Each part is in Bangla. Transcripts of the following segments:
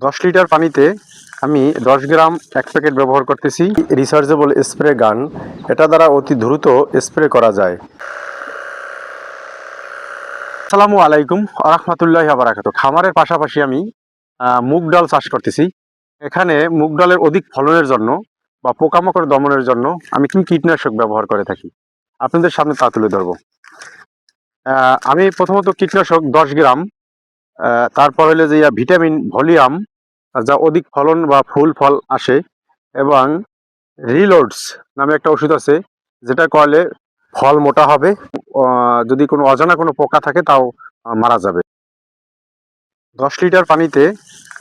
10 লিটার পানিতে আমি 10 গ্রাম এক প্যাকেট ব্যবহার করতেছি রিচার্জেবল স্প্রে গান। এটা দ্বারা অতি দ্রুত স্প্রে করা যায়। আসসালামু আলাইকুম আরহামতুল্লাহি ওয়া বারাকাতুহু। খামারের পাশাপাশি আমি মুগ ডাল চাষ করতেছি। এখানে মুগ ডালের অধিক ফলনের জন্য বা পোকামাকড় দমনের জন্য আমি কি কীটনাশক ব্যবহার করে থাকি আপনাদের সামনে তা তুলে ধরবো। আমি প্রথমত কীটনাশক 10 গ্রাম, তারপর হলো যে ভিটামিন ভলিউম যা অধিক ফলন বা ফুল ফল আসে, এবং রিলোডস নামে একটা ওষুধ আছে যেটা করলে ফল মোটা হবে, যদি কোনো অজানা কোনো পোকা থাকে তাও মারা যাবে। 10 লিটার পানিতে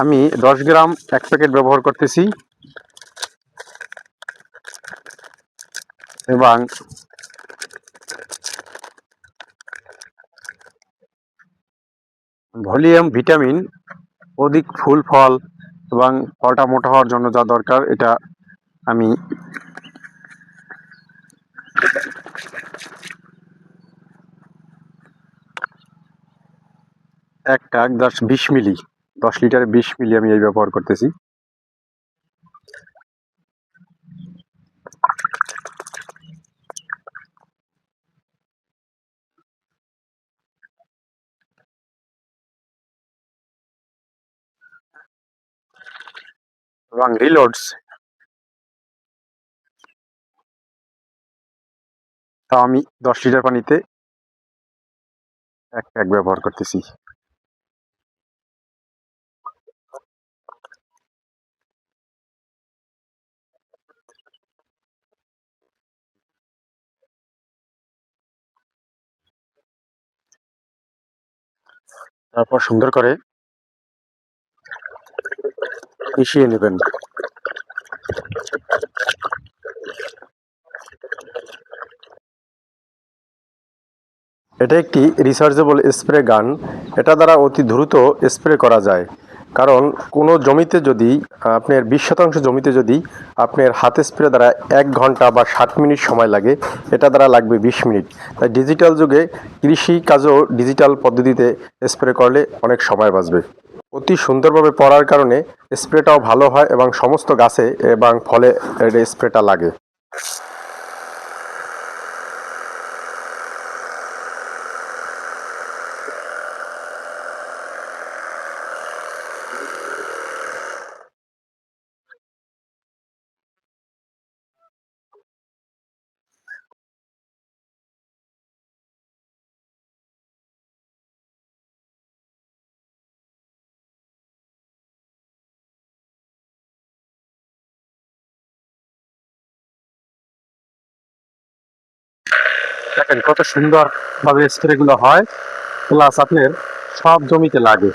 আমি 10 গ্রাম এক প্যাকেট ব্যবহার করতেছি এবং ভলিউম ভিটামিন অধিক ফুল ফল এবং ফলটা মোটা হওয়ার জন্য যা দরকার এটা আমি একটা 20 মিলি, 10 লিটারে 20 মিলি আমি এই ব্যবহার করতেছি। এবং রিলোডস তা আমি 10 লিটার পানিতে এক প্যাক ব্যবহার করতেছি। তারপর সুন্দর করে মিশিয়ে নেবেন। এটা একটি রিচার্জেবল স্প্রে গান। এটা দ্বারা অতি দ্রুত স্প্রে করা যায়। কারণ কোনো জমিতে যদি আপনার 20 শতাংশ জমিতে যদি আপনার হাতে স্প্রে দ্বারা 1 ঘন্টা বা 60 মিনিট সময় লাগে, এটা দ্বারা লাগবে 20 মিনিট। তাই ডিজিটাল যুগে কৃষি কাজও ডিজিটাল পদ্ধতিতে স্প্রে করলে অনেক সময় বাঁচবে। অতি সুন্দরভাবে পড়ার কারণে স্প্রেটাও ভালো হয় এবং সমস্ত গাছে এবং ফলে স্প্রেটা লাগে। দেখেন কত সুন্দর ভাবে স্প্রে গুলো হয়, প্লাস আপনার সব জমিতে লাগে।